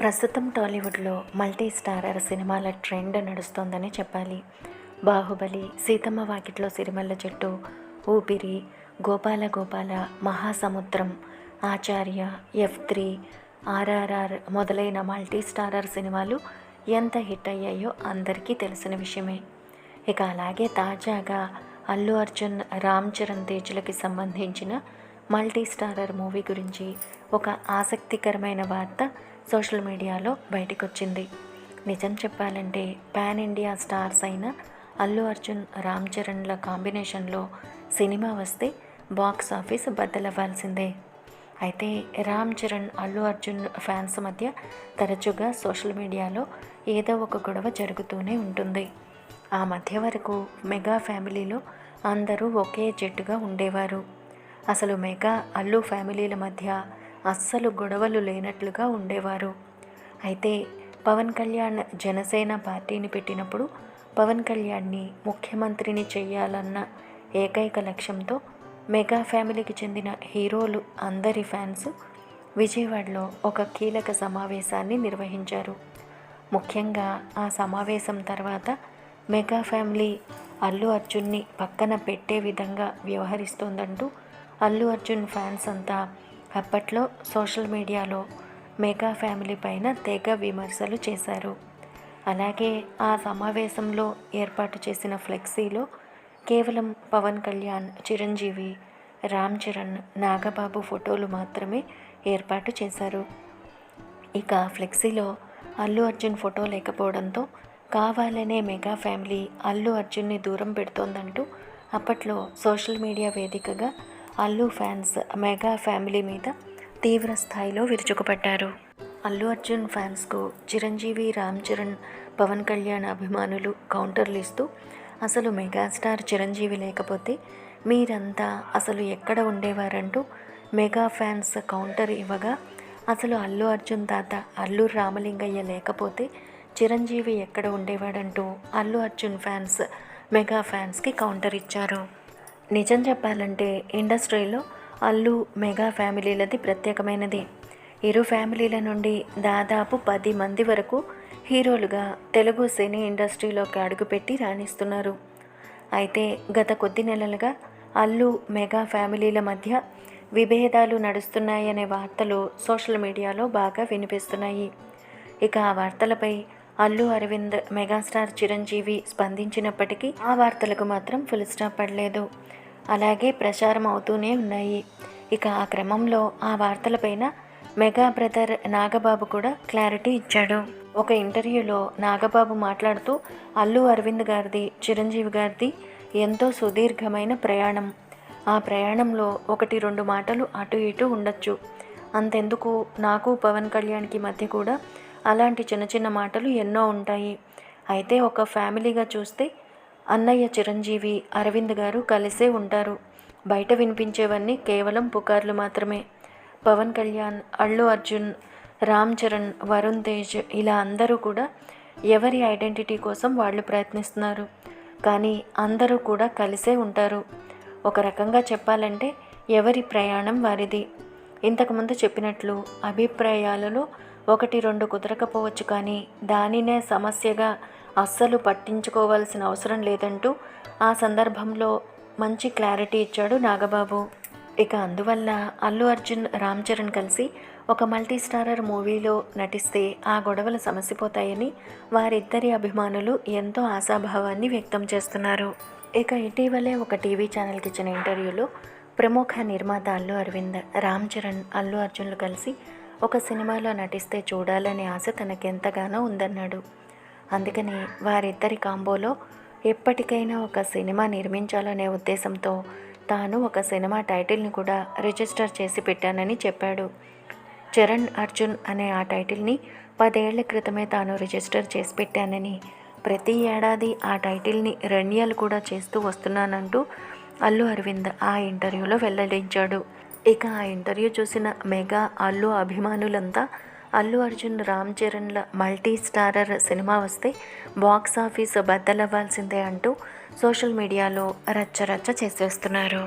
ప్రస్తుతం టాలీవుడ్లో multi starrer సినిమాల ట్రెండ్ నడుస్తోందని చెప్పాలి. బాహుబలి, సీతమ్మ వాకిట్లో సిరిమల్ల చెట్టు, ఊపిరి, గోపాల గోపాల, మహాసముద్రం, ఆచార్య, F3, RRR మొదలైన మల్టీ స్టారర్ సినిమాలు ఎంత హిట్ అయ్యాయో అందరికీ తెలిసిన విషయమే. ఇక అలాగే తాజాగా అల్లు అర్జున్, రామ్ చరణ్ తేజులకి సంబంధించిన మల్టీ స్టారర్ మూవీ గురించి ఒక ఆసక్తికరమైన వార్త సోషల్ మీడియాలో బయటకొచ్చింది. నిజం చెప్పాలంటే పాన్ ఇండియా స్టార్స్ అయిన అల్లు అర్జున్, రామ్ చరణ్ల కాంబినేషన్లో సినిమా వస్తే బాక్స్ ఆఫీస్ బద్దలవ్వాల్సిందే. అయితే రామ్ చరణ్, అల్లు అర్జున్ ఫ్యాన్స్ మధ్య తరచుగా సోషల్ మీడియాలో ఏదో ఒక గొడవ జరుగుతూనే ఉంటుంది. ఆ మధ్య వరకు మెగా ఫ్యామిలీలో అందరూ ఒకే జట్టుగా ఉండేవారు. అసలు మెగా, అల్లు ఫ్యామిలీల మధ్య అస్సలు గొడవలు లేనట్లుగా ఉండేవారు. అయితే పవన్ కళ్యాణ్ జనసేన పార్టీని పెట్టినప్పుడు పవన్ కళ్యాణ్ని ముఖ్యమంత్రిని చేయాలన్న ఏకైక లక్ష్యంతో మెగా ఫ్యామిలీకి చెందిన హీరోలు అందరి ఫ్యాన్స్ విజయవాడలో ఒక కీలక సమావేశాన్ని నిర్వహించారు. ముఖ్యంగా ఆ సమావేశం తర్వాత మెగా ఫ్యామిలీ అల్లు అర్జున్ని పక్కన పెట్టే విధంగా వ్యవహరిస్తోందంటూ అల్లు అర్జున్ ఫ్యాన్స్ అంతా అప్పట్లో సోషల్ మీడియాలో మెగా ఫ్యామిలీ పైన తెగ విమర్శలు చేశారు. అలాగే ఆ సమావేశంలో ఏర్పాటు చేసిన ఫ్లెక్సీలో కేవలం పవన్ కళ్యాణ్, చిరంజీవి, రామ్ చరణ్, నాగబాబు ఫోటోలు మాత్రమే ఏర్పాటు చేశారు. ఇక ఫ్లెక్సీలో అల్లు అర్జున్ ఫోటో లేకపోవడంతో కావాలనే మెగా ఫ్యామిలీ అల్లు అర్జున్ని దూరం పెడుతోందంటూ అప్పట్లో సోషల్ మీడియా వేదికగా అల్లు ఫ్యాన్స్ మెగా ఫ్యామిలీ మీద తీవ్ర స్థాయిలో విరుచుకుపడ్డారు. అల్లు అర్జున్ ఫ్యాన్స్కు చిరంజీవి, రామ్ చరణ్, పవన్ కళ్యాణ్ అభిమానులు కౌంటర్లు ఇస్తూ అసలు మెగాస్టార్ చిరంజీవి లేకపోతే మీరంతా అసలు ఎక్కడ ఉండేవారంటూ మెగా ఫ్యాన్స్ కౌంటర్ ఇవ్వగా, అసలు అల్లు అర్జున్ తాత అల్లు రామలింగయ్య లేకపోతే చిరంజీవి ఎక్కడ ఉండేవాడంటూ అల్లు అర్జున్ ఫ్యాన్స్ మెగా ఫ్యాన్స్కి కౌంటర్ ఇచ్చారు. నిజం చెప్పాలంటే ఇండస్ట్రీలో అల్లు, మెగా ఫ్యామిలీలది ప్రత్యేకమైనది. ఇరు ఫ్యామిలీల నుండి దాదాపు 10 మంది వరకు హీరోలుగా తెలుగు సినీ ఇండస్ట్రీలోకి అడుగుపెట్టి రాణిస్తున్నారు. అయితే గత కొద్ది నెలలుగా అల్లు, మెగా ఫ్యామిలీల మధ్య విభేదాలు నడుస్తున్నాయనే వార్తలు సోషల్ మీడియాలో బాగా వినిపిస్తున్నాయి. ఇక ఆ వార్తలపై అల్లు అరవింద్, మెగాస్టార్ చిరంజీవి స్పందించినప్పటికీ ఆ వార్తలకు మాత్రం ఫుల్ స్టాప్ పడలేదు. అలాగే ప్రచారం అవుతూనే ఉన్నాయి. ఇక ఆ క్రమంలో ఆ వార్తలపైన మెగా బ్రదర్ నాగబాబు కూడా క్లారిటీ ఇచ్చాడు. ఒక ఇంటర్వ్యూలో నాగబాబు మాట్లాడుతూ అల్లు అరవింద్ గారిది, చిరంజీవి గారిది ఎంతో సుదీర్ఘమైన ప్రయాణం. ఆ ప్రయాణంలో 1-2 మాటలు అటు ఇటు ఉండొచ్చు. అంతెందుకు, నాకు పవన్ కళ్యాణ్కి మధ్య కూడా అలాంటి చిన్న చిన్న మాటలు ఎన్నో ఉంటాయి. అయితే ఒక ఫ్యామిలీగా చూస్తే అన్నయ్య చిరంజీవి, అరవింద్ గారు కలిసే ఉంటారు. బయట వినిపించేవన్నీ కేవలం పుకార్లు మాత్రమే. పవన్ కళ్యాణ్, అల్లు అర్జున్, రామ్ చరణ్, వరుణ్ తేజ్ ఇలా అందరూ కూడా ఎవరి ఐడెంటిటీ కోసం వాళ్ళు ప్రయత్నిస్తున్నారు. కానీ అందరూ కూడా కలిసే ఉంటారు. ఒక రకంగా చెప్పాలంటే ఎవరి ప్రయాణం వారిది. ఇంతకుముందు చెప్పినట్లు అభిప్రాయాలలో 1-2 కుదరకపోవచ్చు, కానీ దానినే సమస్యగా అస్సలు పట్టించుకోవాల్సిన అవసరం లేదంటూ ఆ సందర్భంలో మంచి క్లారిటీ ఇచ్చాడు నాగబాబు. ఇక అందువల్ల అల్లు అర్జున్, రామ్ చరణ్ కలిసి ఒక మల్టీ స్టారర్ మూవీలో నటిస్తే ఆ గొడవలు సమసిపోతాయని వారిద్దరి అభిమానులు ఎంతో ఆశాభావాన్ని వ్యక్తం చేస్తున్నారు. ఇక ఇటీవలే ఒక టీవీ ఛానల్కి ఇచ్చిన ఇంటర్వ్యూలో ప్రముఖ నిర్మాత అల్లు అరవింద్, రామ్ చరణ్, అల్లు అర్జున్లు కలిసి ఒక సినిమాలో నటిస్తే చూడాలనే ఆశ తనకెంతగానో ఉందన్నాడు. అందుకని వారిద్దరి కాంబోలో ఎప్పటికైనా ఒక సినిమా నిర్మించాలనే ఉద్దేశంతో తాను ఒక సినిమా టైటిల్ని కూడా రిజిస్టర్ చేసి పెట్టానని చెప్పాడు. చరణ్ అర్జున్ అనే ఆ టైటిల్ని 10 ఏళ్ల క్రితమే తాను రిజిస్టర్ చేసి పెట్టానని, ప్రతి ఏడాది ఆ టైటిల్ని రెన్యువల్ కూడా చేస్తూ వస్తున్నానంటూ అల్లు అరవింద్ ఆ ఇంటర్వ్యూలో వెల్లడించాడు. ఇక ఆ ఇంటర్వ్యూ చూసిన మెగా, అల్లు అభిమానులంతా అల్లు అర్జున్, రామ్ చరణ్ల మల్టీ స్టారర్ సినిమా వస్తే బాక్స్ ఆఫీస్ బద్దలవ్వాల్సిందే అంటూ సోషల్ మీడియాలో రచ్చరచ్చ చేసేస్తున్నారు.